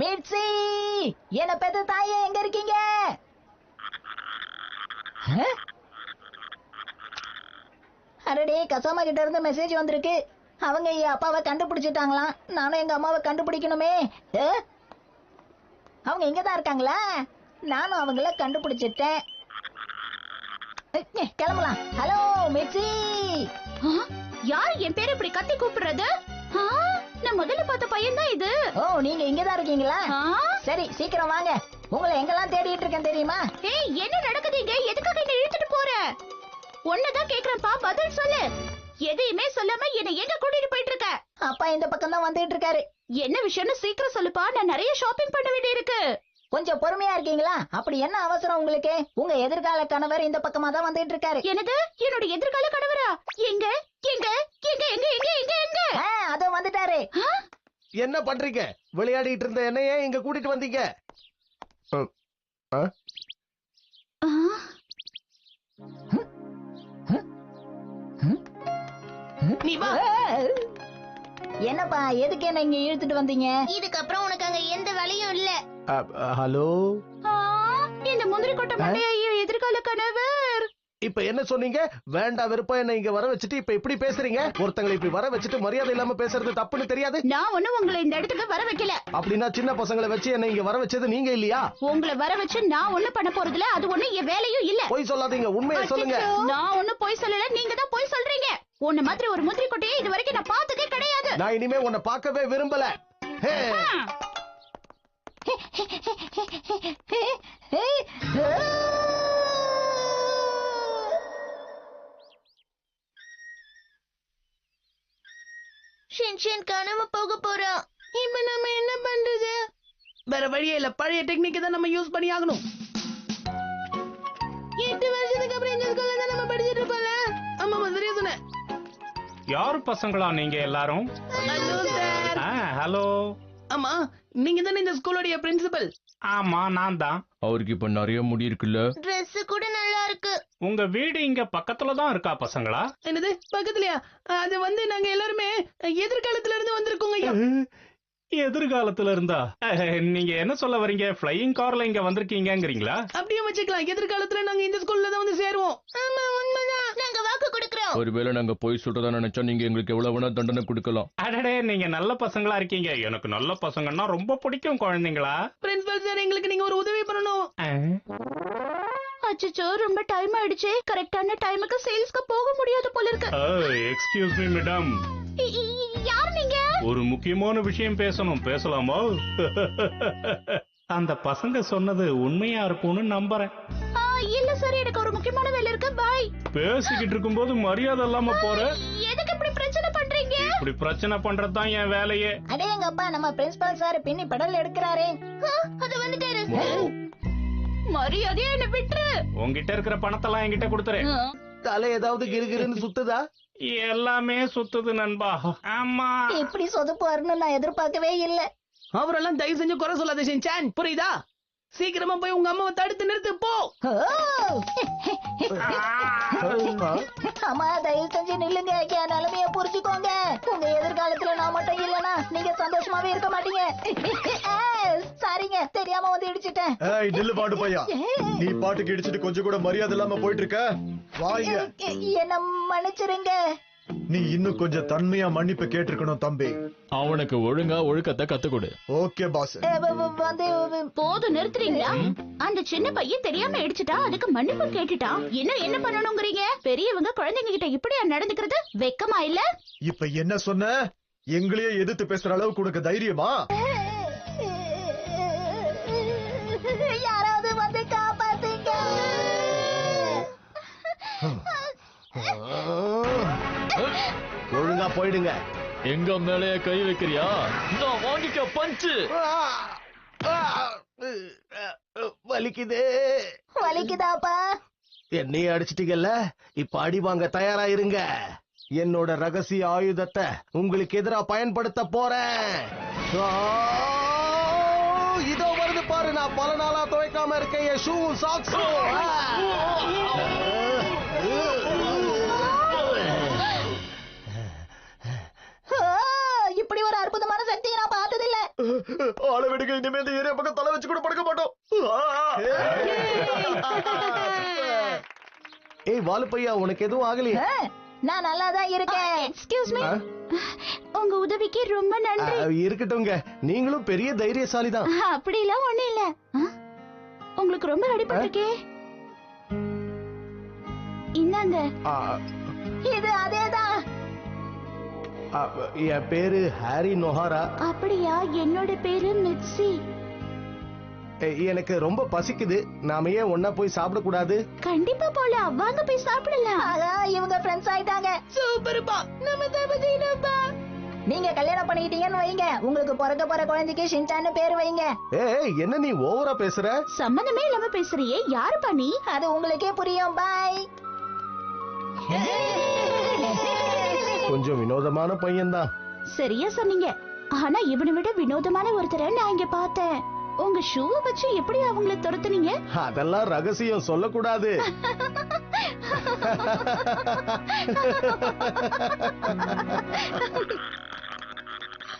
மிர்ச்சி, என்ன பெத்த தாயே எங்க இருக்கீங்க? அரடே, கசாமா கிட்ட இருந்து மெசேஜ் வந்திருக்கு. அவங்க என் அப்பாவை கண்டுபிடிச்சிட்டாங்களாம். நானும் எங்க அம்மாவை கண்டுபிடிக்கணுமே. அவங்க இங்கதான் இருக்காங்களா? நானும் அவங்கள கண்டுபிடிச்சிட்டேன். கிளம்பலாம். ஹலோ மிர்ச்சி. யார் என் பேரு இப்படி கத்தி கூப்பிடுறது? நான் முதல்ல பார்த்த பையன் தான் இது. ஓ, நீங்க இங்கதான் இருக்கீங்களா? சரி, சீக்கிரம் வாங்க. உங்களை எங்கெல்லாம் தேடிட்டு இருக்கேன் தெரியுமா? ஏய், என்ன நடக்குது இங்க? எதுக்காக என்ன இழுத்துட்டு போற? ஒன்னதான் கேக்குறேன்ப்பா, பதில் சொல்லு. எதையுமே சொல்லாம என்ன எங்க கூட்டிட்டு போயிட்டு இருக்க? அப்பா இந்த பக்கம் தான் வந்துட்டு இருக்காரு. என்ன விஷயம்னு சீக்கிரம் சொல்லுப்பா, நான் நிறைய ஷாப்பிங் பண்ண வேண்டி இருக்கு. கொஞ்சம் பொறுமையா இருக்கீங்களா? அப்படி என்ன அவசரம் உங்களுக்கு? உங்க எதிர்கால கணவர் இந்த பக்கமா தான் வந்துட்டு இருக்காரு. என்னது? என்னோட எதிர்கால கணவரா? எங்க எங்க எங்க எங்க எங்க எங்க எங்க? அதோ வந்துட்டாரு. என்ன பண்றீங்க? விளையாடிட்டு இருந்த என்னையே இங்க கூட்டிட்டு வந்தீங்க? நீ வா. என்னப்பா, எதுக்கு என்ன இங்க இழுத்துட்டு வந்தீங்க? இதுக்கப்புறம் உனக்கு அங்க எந்த வேலையும் இல்ல. ஹலோ, இந்த முந்திரி கொட்டை மண்டைய எதிர்கால கணவர். இப்ப என்ன சொன்னீங்க? வேண்டாம் விருப்பம் என்ன இங்க வர வச்சுட்டு இப்ப இப்படி பேசுறீங்க? ஒருத்தங்களை இப்படி வர வச்சுட்டு மரியாதை இல்லாம பேசுறது தப்புன்னு தெரியாது? நான் ஒண்ணும் உங்களை இந்த இடத்துக்கு வர வைக்கல. அப்படின்னா சின்ன பசங்களை வச்சு என்ன இங்க வர வச்சது நீங்க இல்லையா? உங்களை வர வச்சு நான் ஒண்ணு பண்ண போறதுல அது ஒண்ணு என் வேலையும் இல்ல. போய் சொல்லாதீங்க, உண்மையை சொல்லுங்க. நான் ஒண்ணு போய் சொல்லல, நீங்க தான் போய் சொல்றீங்க. உன்ன மாதிரி ஒரு முந்திரி கொட்டையை இது வரைக்கும் நான் பார்த்ததே கிடையாது. நான் இனிமே உன்னை பார்க்கவே விரும்பல. ஷின்ஷின் காணாம போக போறான். இப்ப நம்ம என்ன பண்றது? வேற வழியே இல்ல. பழைய டெக்னிக் தான் நம்ம யூஸ் பண்ணி ஆகணும். 8 வருஷத்துக்கு அப்புறம் இந்த ஸ்கூல்ல தான் நம்ம படிச்சிட்டு இருப்போம்ல. ஆமா, சரியா சொன்னேன். யாரு பசங்களா நீங்க எல்லாரும்? Hello sir. ஹலோ. ஆமா, நீங்க தானே இந்த ஸ்கூலோட பிரின்சிபல்? ஆமா, நான் தான். அவருக்கு இப்ப நிறைய முடி இருக்குல்ல. Dress கூட நல்லா இருக்கு. உங்க வீடு இங்க பக்கத்துல தான் இருக்கா பசங்களா? என்னது பக்கத்துலயா? அது வந்து நாங்க எல்லாருமே எதிர்காலத்துல இருந்து வந்திருக்கோங்க. எதிர்காலத்துல இருந்தா? நீங்க என்ன சொல்ல வரீங்க? ஃப்ளையிங் கார்ல இங்க வந்திருக்கீங்கங்கறீங்களா? அப்படியே வச்சுக்கலாம். எதிர்காலத்துல நாங்க இந்த ஸ்கூல்ல தான் வந்து சேருவோம். ஆமா, உண்மைதான். நாங்க வாக்கு கொடுக்கிறோம். ஒருவேளை நாங்க போய் சொல்றதா நினைச்சா நீங்க எங்களுக்கு எவ்வளவு வேணா தண்டனை கொடுக்கலாம். அடடே, நீங்க நல்ல பசங்களா இருக்கீங்க. எனக்கு நல்ல பசங்கன்னா ரொம்ப பிடிக்கும். குழந்தைங்களா? பிரின்சிபல் சார், எங்களுக்கு நீங்க ஒரு உதவி பண்ணணும். அச்சச்சோ, ரொம்ப டைம் ஆயிடுச்சு. கரெக்டான டைமுக்கு சேல்ஸ்க்கு போக முடியாது போல இருக்கு. Excuse me madam. யார் நீங்க? ஒரு முக்கியமான விஷயம் பேசணும். பேசலாமா? அந்த பசங்க சொன்னது உண்மையா இருக்கும்னு நம்புறேன். இல்ல சார், எனக்கு ஒரு முக்கியமான வேலை இருக்கு. பாய். பேசிக்கிட்டு இருக்கும்போது மரியாதை இல்லாம போற. எதுக்கு இப்படி பிரச்சனை பண்றீங்க? இப்படி பிரச்சனை பண்றதுதான் என் வேலையே. அடே, எங்க அப்பா நம்ம பிரின்சிபல் சார் பின்னி பெடல் எடுக்கிறாரே. அது வந்துட்டாரு. மரியாதையா என்ன விட்டுரு. உங்ககிட்ட இருக்கிற பணத்தெல்லாம் என்கிட்ட கொடுத்துரு. தலை ஏதாவது கிருகிருன்னு சுத்துதா? எல்லாமே சுத்துது நண்பா. ஆமா, இப்படி சொதுப்பாருன்னு நான் எதிர்பார்க்கவே இல்ல. அவரெல்லாம் தயவு செஞ்சு குறை சொல்லாத ஷின்சான், புரியுதா? சீக்கிரமா போய் உங்க அம்மாவை தடுத்து நிறுத்து போ. அம்மா, தயவு செஞ்சு நில்லுங்க. என் நிலைமைய புரிஞ்சுக்கோங்க. உங்க எதிர்காலத்துல நான் மட்டும் இல்லனா நீங்க சந்தோஷமாவே இருக்க மாட்டீங்க. சாரிங்க, தெரியாம வந்து இடிச்சிட்டேன். ஏய், நில்லு பாட்டு பையா. நீ பாட்டுக்கு இடிச்சிட்டு கொஞ்சம் கூட மரியாதை இல்லாம போயிட்டு இருக்க. வாங்க, என்ன மன்னிச்சிருங்க. நீ இன்னும் கொஞ்சம் தன்மையா மன்னிப்பு கேட்டிருக்கணும் தம்பி. அவனுக்கு ஒழுங்கா ஒழுக்கத்தை கத்துக்கொடு. Okay pass. போதும், நிறுத்துறீங்களா? அந்த சின்ன பையன் தெரியாம இடிச்சுட்டா, அதுக்கு மன்னிப்பு கேட்டுட்டா. இன்னும் என்ன பண்ணணும்ங்கறீங்க? பெரியவங்க குழந்தைங்க கிட்ட இப்படியா நடந்துக்கிறது? வெக்கமா இல்ல? இப்ப என்ன சொன்ன? எங்களையே எதிர்த்து பேசுற அளவுக்கு உனக்கு தைரியமா? யாராவது வந்து காப்பாத்துங்க. ஒழுங்கா போயிடுங்க. எங்க மேலேயே கை வைக்கிறியா? நான் வாங்கிக்க பஞ்சு. வலிக்குதே. வலிக்குதாப்பா? என்னையே அடிச்சிட்டீங்கல்ல, இப்ப அடி வாங்க தயாரா இருங்க. என்னோட ரகசிய ஆயுதத்தை உங்களுக்கு எதிரா பயன்படுத்த போறேன். இதோ வருது பாரு. நான் பல நாளா துவைக்காம இருக்கேன் என் ஷூ சாக்ஸும். இப்படி ஒரு அற்புதமான சக்தியை நான் பார்த்ததில்ல. ஆள விடுங்க, இனிமே இந்த ஏரியா பக்கம் தலை வச்சு கூட படுக்க மாட்டோம். ஏய் வாலுப்பையா, உனக்கு எதுவும் ஆகலையா? நான் நல்லா தான் இருக்கேன். எக்ஸ்கியூஸ் மீ, உங்க உதவிக்கு ரொம்ப நன்றி. இருக்கட்டும்ங்க, நீங்களும் பெரிய தைரியசாலி தான். அப்படிலாம் ஒண்ணு இல்ல. உங்களுக்கு ரொம்ப அடிபட்டிருக்கே. இந்தாங்க. இது அதேதான். என் பேரு ஹாரி நொஹாரா. அப்படியா? என்னோட பேரு மிட்சி. எனக்கு ரொம்ப பசிக்குது. நாம ஏன் ஒன்னா போய் சாப்பிட கூடாது? கண்டிப்பா போலாம், வாங்க போய் சாப்பிடலாம். ஆகா, இவங்க ஃப்ரெண்ட்ஸ் ஆயிட்டாங்க. சூப்பர்ப்பா. நம்ம தபதினப்பா. நீங்க கல்யாணம் பண்ணிக்கிட்டீங்கன்னு வைங்க, உங்களுக்கு பிறக்க போற குழந்தைக்கு ஷின்சான்னு பேர் வைங்க. ஏய், என்ன நீ ஓவரா பேசுற? சம்பந்தமே இல்லாம பேசுறியே, யாருப்பா நீ? அது உங்களுக்கே புரியும். பாய். கொஞ்சம் வினோதமான பையன்தான். சரியா சொன்னீங்க. ஆனா இவனை விட வினோதமான ஒருத்தரை நான் இங்க பார்த்தேன். உங்க ஷூவை வச்சு எப்படி அவங்கள துரத்துனீங்க? அதெல்லாம் ரகசியம், சொல்லக்கூடாது.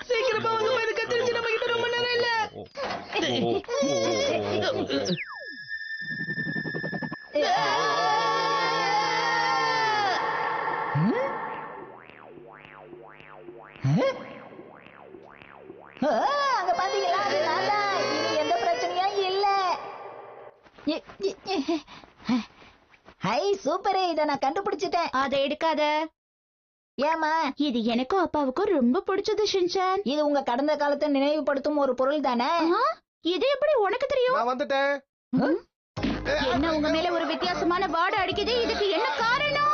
சீக்கிரமா வந்து இது கத்திரிச்சு, நம்ம கிட்ட ரொம்ப நேரம் இல்ல. அங்க பாத்தீங்களா, அது நான் தான். இனி எந்த பிரச்சனையும் இல்ல. High, super. இத நான் கண்டுபிடிச்சிட்டேன். அதை எடுக்காத. ஏமா? இது எனக்கும் அப்பாவுக்கும் ரொம்ப பிடிச்சது ஷின்சான். இது உங்க கடந்த காலத்தை நினைவுபடுத்தும் ஒரு பொருள் தானே? இது எப்படி உனக்கு தெரியும்? நான் வந்துட்டேன். என்ன உங்க மேல ஒரு வித்தியாசமான வாடை அடிக்குது? இதுக்கு என்ன காரணம்?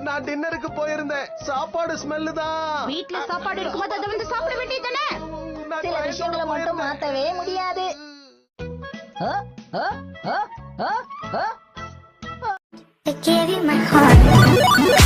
நான் டின்னருக்கு போயிருந்தேன். சாப்பாடு ஸ்மெல்லு தான். வீட்ல சாப்பாடு இருக்கும்போது அதை வந்து சாப்பிட வேண்டியதானே? சில விஷயங்களை மட்டும் மாத்தவே முடியாது. I gave you my heart.